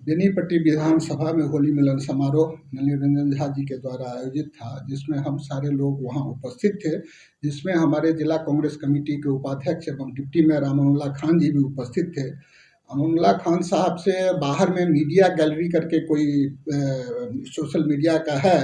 बेनीपट्टी विधानसभा में होली मिलन समारोह नलिनी रंजन झा जी के द्वारा आयोजित था, जिसमें हम सारे लोग वहां उपस्थित थे। जिसमें हमारे जिला कांग्रेस कमेटी के उपाध्यक्ष एवं डिप्टी मेयर अमानुल्लाह खान जी भी उपस्थित थे। अमानुल्लाह खान साहब से बाहर में मीडिया गैलरी करके कोई सोशल मीडिया का है,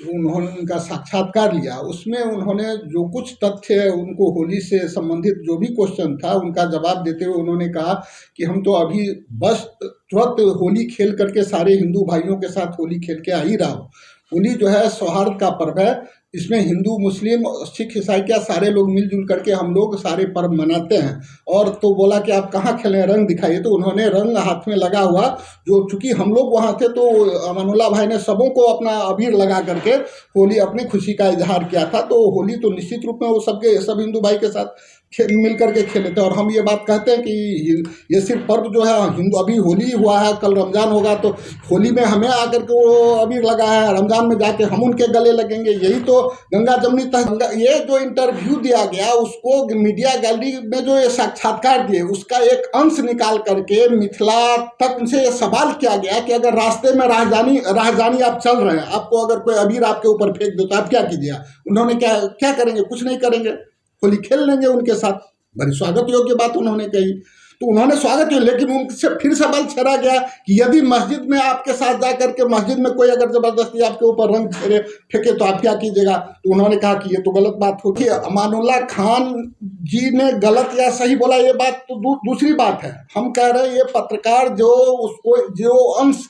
उन्होंने उनका साक्षात्कार लिया। उसमें उन्होंने जो कुछ तथ्य उनको होली से संबंधित जो भी क्वेश्चन था उनका जवाब देते हुए उन्होंने कहा कि हम तो अभी बस तुरंत होली खेल करके सारे हिंदू भाइयों के साथ होली खेल के आ ही रहा हूँ। होली जो है सौहार्द का पर्व है, इसमें हिंदू मुस्लिम सिख ईसाई क्या सारे लोग मिलजुल करके हम लोग सारे पर्व मनाते हैं। और तो बोला कि आप कहाँ खेले, रंग दिखाइए। तो उन्होंने रंग हाथ में लगा हुआ, जो चूंकि हम लोग वहाँ थे तो अमानुल्लाह भाई ने सबों को अपना अबीर लगा करके होली अपनी खुशी का इजहार किया था। तो होली तो निश्चित रूप में वो सब हिंदू भाई के साथ मिल करके खेले थे। और हम ये बात कहते हैं कि ये सिर्फ पर्व जो है हिंदू, अभी होली हुआ है, कल रमजान होगा, तो होली में हमें आकर के वो अबीर लगाया है, रमजान में जाके हम उनके गले लगेंगे। यही तो गंगा जमनी तक। ये जो इंटरव्यू दिया गया उसको मीडिया गैलरी में जो ये साक्षात्कार दिए उसका एक अंश निकाल करके मिथिला तक उनसे ये सवाल किया गया कि अगर रास्ते में राहजानी आप चल रहे हैं, आपको अगर कोई अबीर आपके ऊपर फेंक दे तो आप क्या कीजिएगा। उन्होंने क्या क्या करेंगे, कुछ नहीं करेंगे, होली खेल लेंगे उनके साथ। बड़ी स्वागत योग्य बात उन्होंने कही, तो उन्होंने स्वागत किया। लेकिन उनसे फिर सवाल छेड़ा गया कि यदि मस्जिद में आपके साथ जाकर के मस्जिद में कोई अगर जबरदस्ती आपके ऊपर रंग फेंके तो आप क्या कीजिएगा। तो उन्होंने कहा कि ये तो गलत बात होगी। अमानुल्लाह खान जी ने गलत या सही बोला ये बात तो दूसरी बात है। हम कह रहे हैं ये पत्रकार जो उसको जो अंश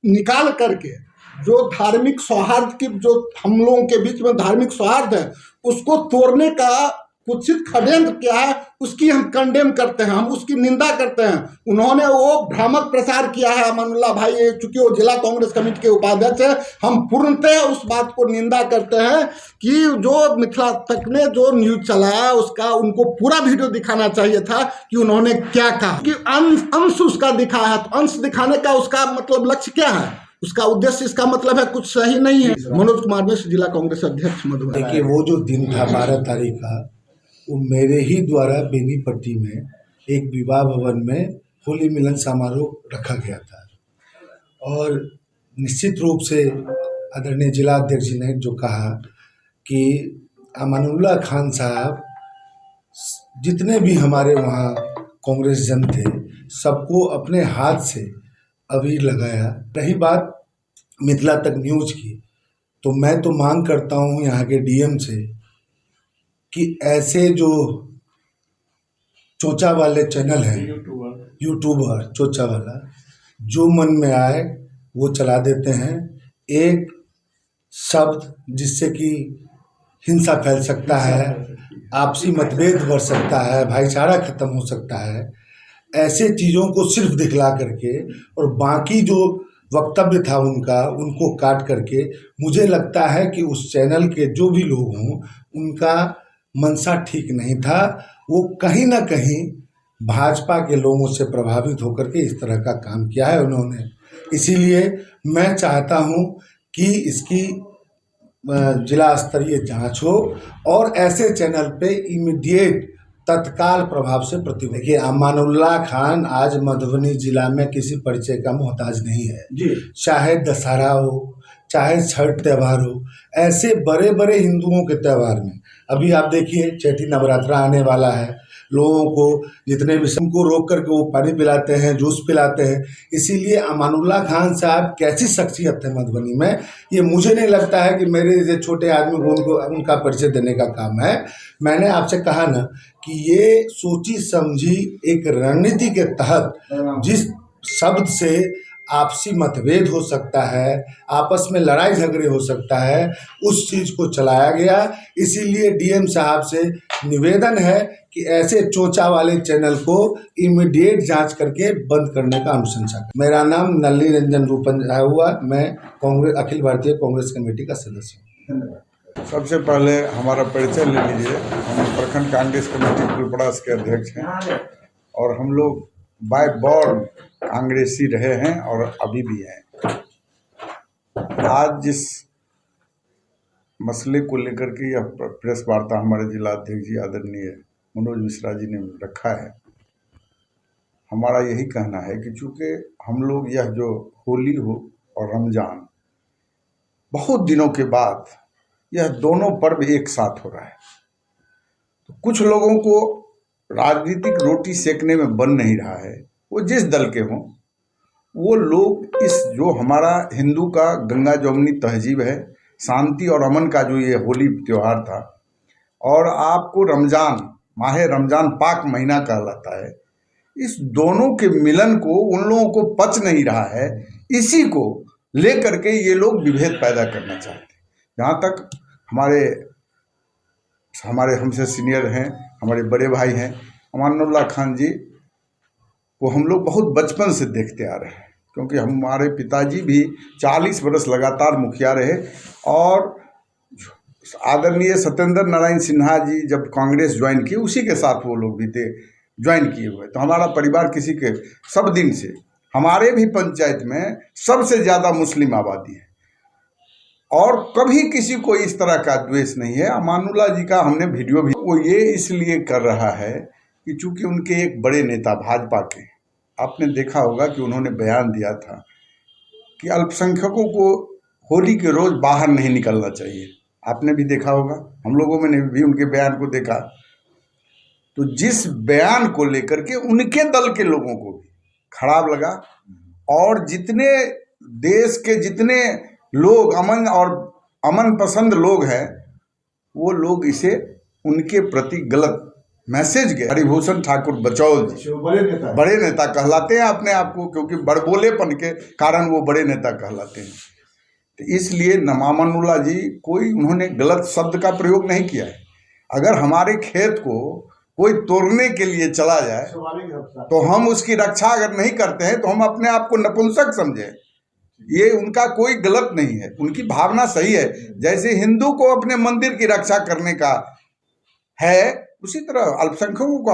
निकाल करके जो धार्मिक सौहार्द की, जो हम लोगों के बीच में धार्मिक सौहार्द है, उसको तोड़ने का कुत्सित षड्यंत्र किया है, उसकी हम कंडेम करते हैं, हम उसकी निंदा करते हैं। उन्होंने वो भ्रामक प्रचार किया है अमानुल्लाह भाई, चूंकि वो जिला कांग्रेस कमेटी के उपाध्यक्ष है, हम पूर्णतः उस बात को निंदा करते हैं कि जो मिथिला तक ने जो न्यूज चलाया उसका उनको पूरा वीडियो दिखाना चाहिए था कि उन्होंने क्या कहा। कि अंश उसका दिखाया, तो अंश दिखाने का उसका मतलब लक्ष्य क्या है, उसका उद्देश्य, इसका मतलब है कुछ सही नहीं है। मनोज कुमार मिश्र, जिला कांग्रेस अध्यक्ष मधुबनी। देखिए, वो जो दिन था 12 तारीख का, वो मेरे ही द्वारा बेनीपट्टी में एक विवाह भवन में होली मिलन समारोह रखा गया था। और निश्चित रूप से आदरणीय जिला अध्यक्ष जी ने जो कहा कि अमानुल्लाह खान साहब, जितने भी हमारे वहाँ कांग्रेस जन थे, सबको अपने हाथ से अबीर लगाया। रही बात मिथिला तक न्यूज की, तो मैं तो मांग करता हूँ यहाँ के डीएम से कि ऐसे जो चोचा वाले चैनल हैं, यूट्यूबर चोचा वाला, जो मन में आए वो चला देते हैं। एक शब्द जिससे कि हिंसा फैल सकता है, आपसी मतभेद बढ़ सकता है, भाईचारा खत्म हो सकता है, ऐसे चीज़ों को सिर्फ दिखला करके और बाकी जो वक्तव्य था उनका, उनको काट करके, मुझे लगता है कि उस चैनल के जो भी लोग हों उनका मंशा ठीक नहीं था। वो कहीं ना कहीं भाजपा के लोगों से प्रभावित होकर के इस तरह का काम किया है उन्होंने। इसीलिए मैं चाहता हूँ कि इसकी जिला स्तरीय जांच हो और ऐसे चैनल पे इमीडिएट तत्काल प्रभाव से प्रतिबंध। देखिए, अमानुल्लाह खान आज मधुबनी जिला में किसी परिचय का मोहताज नहीं है जी। चाहे दशहरा हो, चाहे छठ त्यौहार हो, ऐसे बड़े बड़े हिंदुओं के त्यौहार में अभी आप देखिए चैती नवरात्रा आने वाला है, लोगों को जितने भी को रोक करके वो पानी पिलाते हैं, जूस पिलाते हैं। इसीलिए अमानुल्लाह खान साहब कैसी शख्सियत है मधुबनी में, ये मुझे नहीं लगता है कि मेरे जैसे छोटे आदमी को उनको उनका परिचय देने का काम है। मैंने आपसे कहा ना कि ये सोची समझी एक रणनीति के तहत जिस शब्द से आपसी मतभेद हो सकता है, आपस में लड़ाई झगड़े हो सकता है, उस चीज़ को चलाया गया। इसीलिए डीएम साहब से निवेदन है कि ऐसे चोचा वाले चैनल को इमीडिएट जांच करके बंद करने का अनुशंसा करें। मेरा नाम नलिनी रंजन रूपन हुआ, मैं कांग्रेस अखिल भारतीय कांग्रेस कमेटी का सदस्य हूँ। सबसे पहले हमारा परिचय ले लीजिए। हम प्रखंड कांग्रेस कमेटी गुलपड़ास के अध्यक्ष हैं और हम लोग बाय बॉर्न कांग्रेसी रहे हैं और अभी भी हैं। आज जिस मसले को लेकर के यह प्रेस वार्ता हमारे जिला अध्यक्ष जी आदरणीय मनोज मिश्रा जी ने रखा है, हमारा यही कहना है कि चूँकि हम लोग यह जो होली हो और रमज़ान बहुत दिनों के बाद यह दोनों पर्व एक साथ हो रहा है, तो कुछ लोगों को राजनीतिक रोटी सेकने में बन नहीं रहा है, वो जिस दल के हों, वो लोग इस जो हमारा हिंदू का गंगा जमुनी तहजीब है, शांति और अमन का जो ये होली त्यौहार था, और आपको रमज़ान माह रमज़ान पाक महीना कहलाता है, इस दोनों के मिलन को उन लोगों को पच नहीं रहा है। इसी को लेकर के ये लोग विभेद पैदा करना चाहते हैं। जहाँ तक हमारे हमसे सीनियर हैं, हमारे बड़े भाई हैं अमानुल्लाह खान जी को हम लोग बहुत बचपन से देखते आ रहे हैं, क्योंकि हमारे पिताजी भी 40 बरस लगातार मुखिया रहे, और आदरणीय सत्येंद्र नारायण सिन्हा जी जब कांग्रेस ज्वाइन की उसी के साथ वो लोग भी थे ज्वाइन किए हुए। तो हमारा परिवार किसी के सब दिन से, हमारे भी पंचायत में सबसे ज़्यादा मुस्लिम आबादी है, और कभी किसी को इस तरह का द्वेष नहीं है। अमानुल्लाह जी का हमने वीडियो भी, वो ये इसलिए कर रहा है कि चूंकि उनके एक बड़े नेता भाजपा के, आपने देखा होगा कि उन्होंने बयान दिया था कि अल्पसंख्यकों को होली के रोज़ बाहर नहीं निकलना चाहिए। आपने भी देखा होगा, हम लोगों ने भी उनके बयान को देखा। तो जिस बयान को लेकर के उनके दल के लोगों को भी खराब लगा, और जितने देश के जितने लोग अमन पसंद लोग हैं, वो लोग इसे उनके प्रति गलत मैसेज गए। हरिभूषण ठाकुर बचौल जी बड़े नेता कहलाते हैं अपने आप को, क्योंकि बड़बोलेपन के कारण वो बड़े नेता कहलाते हैं। तो इसलिए अमानुल्लाह जी उन्होंने गलत शब्द का प्रयोग नहीं किया है। अगर हमारे खेत को कोई तोड़ने के लिए चला जाए तो हम उसकी रक्षा अगर नहीं करते हैं तो हम अपने आप को नपुंसक समझें। ये उनका कोई गलत नहीं है, उनकी भावना सही है। जैसे हिंदू को अपने मंदिर की रक्षा करने का है, उसी तरह अल्पसंख्यकों को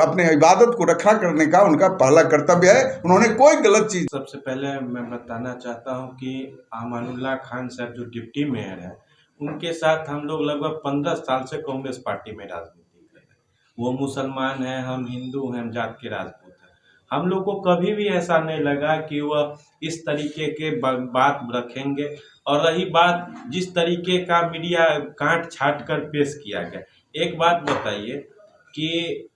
अपने इबादत को रक्षा करने का उनका पहला कर्तव्य है। उन्होंने कोई गलत चीज। सबसे पहले मैं बताना चाहता हूं कि अमानुल्लाह खान साहब जो डिप्टी मेयर है, उनके साथ हम लोग लगभग 15 साल से कांग्रेस पार्टी में राजनीति कर रहे हैं। वो मुसलमान हैं, हम हिंदू हैं, हम जात के राजपूत हैं। हम लोग को कभी भी ऐसा नहीं लगा कि वह इस तरीके के बात रखेंगे। और रही बात जिस तरीके का मीडिया काट छाट कर पेश किया गया, एक बात बताइए कि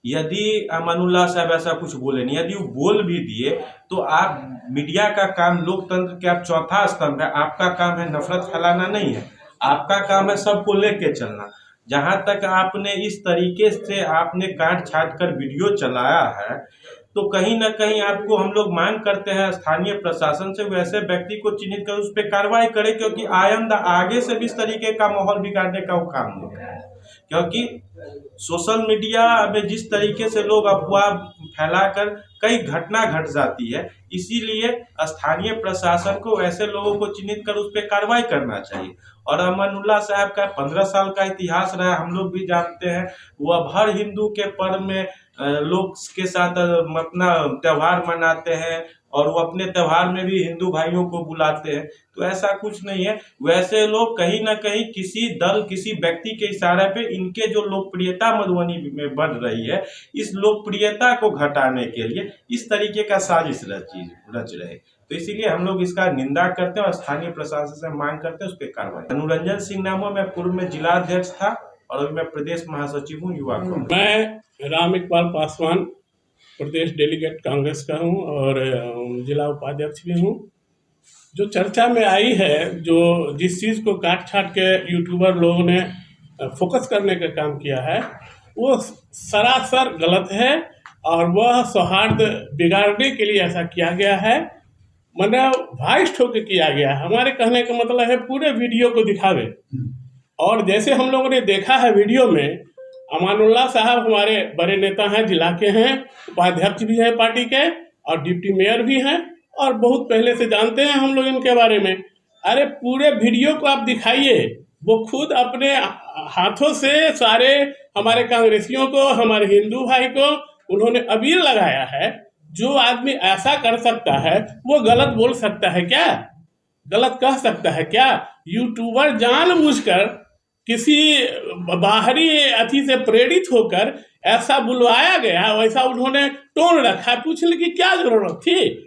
यदि अमानुल्लाह साहब ऐसा कुछ बोले नहीं, यदि वो बोल भी दिए तो आप मीडिया का काम, लोकतंत्र के आप चौथा स्तंभ है, आपका काम है नफरत फैलाना नहीं है, आपका काम है सबको लेके चलना। जहां तक आपने इस तरीके से आपने काट छाट कर वीडियो चलाया है, तो कहीं ना कहीं आपको हम लोग मांग करते हैं स्थानीय प्रशासन से वैसे व्यक्ति को चिन्हित कर उस पर कार्रवाई करे, क्योंकि आइंदा आगे से भी इस तरीके का माहौल बिगाड़ने का वो काम नहीं है। क्योंकि सोशल मीडिया में जिस तरीके से लोग अफवाह फैलाकर कई घटना घट जाती है, इसीलिए स्थानीय प्रशासन को ऐसे लोगों को चिन्हित कर उस पर कार्रवाई करना चाहिए। और अमानुल्लाह साहब का 15 साल का इतिहास रहा, हम लोग भी जानते हैं। वो अब हर हिंदू के पर्व में लोग के साथ अपना त्यौहार मनाते हैं, और वो अपने त्यौहार में भी हिंदू भाइयों को बुलाते हैं। तो ऐसा कुछ नहीं है। वैसे लोग कहीं ना कहीं किसी दल, किसी व्यक्ति के इशारे पे इनके जो लोकप्रियता मधुबनी में बढ़ रही है, इस लोकप्रियता को घटाने के लिए इस तरीके का साजिश रच रहे। तो इसीलिए हम लोग इसका निंदा करते हैं और स्थानीय प्रशासन से मांग करते हैं उस पर कार्रवाई। अनुरंजन सिंह नामो, मैं पूर्व में जिला अध्यक्ष था और अभी मैं प्रदेश महासचिव हूँ युवा कांग्रेस। मैं राम इकबाल पासवान प्रदेश डेलीगेट कांग्रेस का हूँ और जिला उपाध्यक्ष भी हूँ। जो चर्चा में आई है, जो जिस चीज़ को काट छाट के यूट्यूबर लोगों ने फोकस करने का काम किया है, वो सरासर गलत है और वह सौहार्द बिगाड़ने के लिए ऐसा किया गया है। मतलब वाइस होकर किया गया है। हमारे कहने का मतलब है पूरे वीडियो को दिखावे। और जैसे हम लोगों ने देखा है वीडियो में, अमानुल्लाह साहब हमारे बड़े नेता हैं, जिला के हैं, उपाध्यक्ष भी हैं पार्टी के और डिप्टी मेयर भी हैं, और बहुत पहले से जानते हैं हम लोग इनके बारे में। अरे पूरे वीडियो को आप दिखाइए। वो खुद अपने हाथों से सारे हमारे कांग्रेसियों को, हमारे हिंदू भाई को उन्होंने अबीर लगाया है। जो आदमी ऐसा कर सकता है वो गलत बोल सकता है क्या? गलत कह सकता है क्या? यूट्यूबर जानबूझकर किसी बाहरी अथी से प्रेरित होकर ऐसा बुलवाया गया, वैसा उन्होंने टोन रखा है, पूछने की क्या जरूरत थी?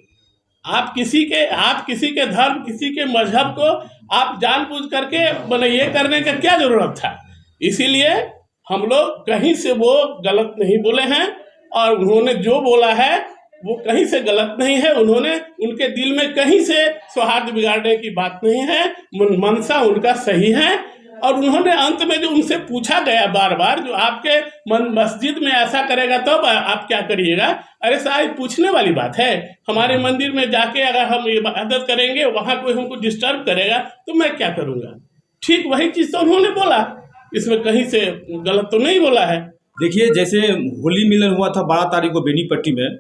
आप किसी के धर्म, किसी के मजहब को आप जानबूझ करके मैंने ये करने का क्या जरूरत था? इसीलिए हम लोग कहीं से वो गलत नहीं बोले हैं, और उन्होंने जो बोला है वो कहीं से गलत नहीं है। उन्होंने, उनके दिल में कहीं से सौहार्द बिगाड़ने की बात नहीं है, मनसा उनका सही है। और उन्होंने अंत में जो उनसे पूछा गया बार बार, जो आपके मस्जिद में ऐसा करेगा तो आप क्या करिएगा? अरे साहब, पूछने वाली बात है। हमारे मंदिर में जाके अगर हम इबादत करेंगे, वहाँ कोई हमको डिस्टर्ब करेगा तो मैं क्या करूँगा? ठीक वही चीज़ तो उन्होंने बोला, इसमें कहीं से गलत तो नहीं बोला है। देखिए, जैसे होली मिलन हुआ था 12 तारीख को बेनीपट्टी में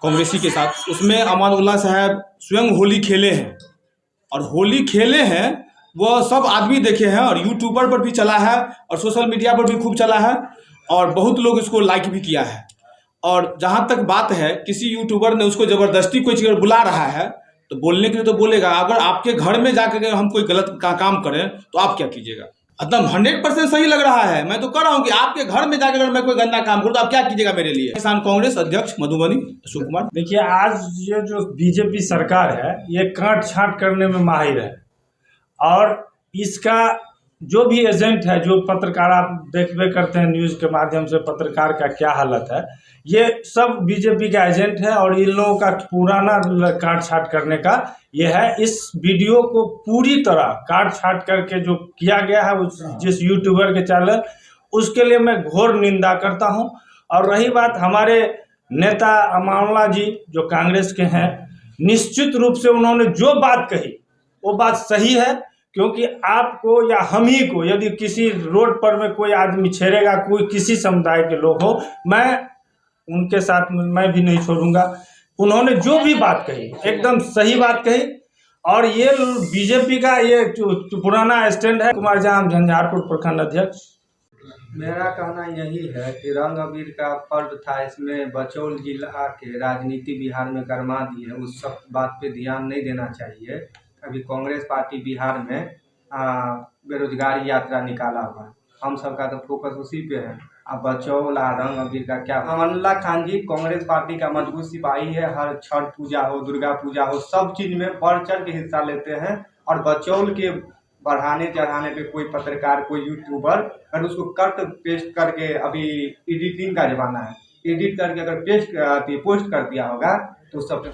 कांग्रेसी के साथ, उसमें अमानुल्लाह साहब स्वयं होली खेले हैं, और होली खेले हैं वो सब आदमी देखे हैं, और यूट्यूबर पर भी चला है और सोशल मीडिया पर भी खूब चला है, और बहुत लोग इसको लाइक भी किया है। और जहाँ तक बात है, किसी यूट्यूबर ने उसको ज़बरदस्ती कोई चीज़ बुला रहा है तो बोलने के लिए तो बोलेगा। अगर आपके घर में जाकर हम कोई गलत काम करें तो आप क्या कीजिएगा? एकदम 100% सही लग रहा है। मैं तो कह रहा हूँ कि आपके घर में जाकर अगर मैं कोई गंदा काम करूँ तो आप क्या कीजिएगा मेरे लिए? किसान कांग्रेस अध्यक्ष मधुबनी अशोक कुमार। देखिए, आज ये जो बीजेपी सरकार है ये काट छांट करने में माहिर है, और इसका जो भी एजेंट है, जो पत्रकार आप देखबे करते हैं न्यूज़ के माध्यम से, पत्रकार का क्या हालत है, ये सब बीजेपी का एजेंट है। और इन लोगों का पुराना काट छाट करने का ये है। इस वीडियो को पूरी तरह काट छाट करके जो किया गया है जिस यूट्यूबर के चैनल, उसके लिए मैं घोर निंदा करता हूं। और रही बात हमारे नेता अमानुल्लाह जी जो कांग्रेस के हैं, निश्चित रूप से उन्होंने जो बात कही वो बात सही है, क्योंकि आपको या हम ही को यदि किसी रोड पर में कोई आदमी छेड़ेगा, कोई किसी समुदाय के लोग हो, मैं उनके साथ मैं भी नहीं छोड़ूंगा। उन्होंने जो भी बात कही एकदम सही बात कही, और ये बीजेपी का ये पुराना स्टैंड है। कुमार जाम, झंझारपुर प्रखंड अध्यक्ष। मेरा कहना यही है कि रंग अबीर का पर्व था, इसमें बचौल जिला के राजनीति बिहार में गरमा दी है, उस सब बात पे ध्यान नहीं देना चाहिए। अभी कांग्रेस पार्टी बिहार में बेरोजगारी यात्रा निकाला हुआ है, हम सबका तो फोकस उसी पे है। अब बचौल रंग अबीर का क्या? अमानुल्लाह खान जी कांग्रेस पार्टी का मजबूत सिपाही है, हर छठ पूजा हो, दुर्गा पूजा हो, सब चीज में बढ़ चढ़ के हिस्सा लेते हैं। और बचौल के बढ़ाने चढ़ाने पे कोई पत्रकार, कोई यूट्यूबर अगर उसको कट पेस्ट करके, अभी एडिटिंग का जमाना है, एडिट करके अगर पोस्ट कर दिया होगा तो सब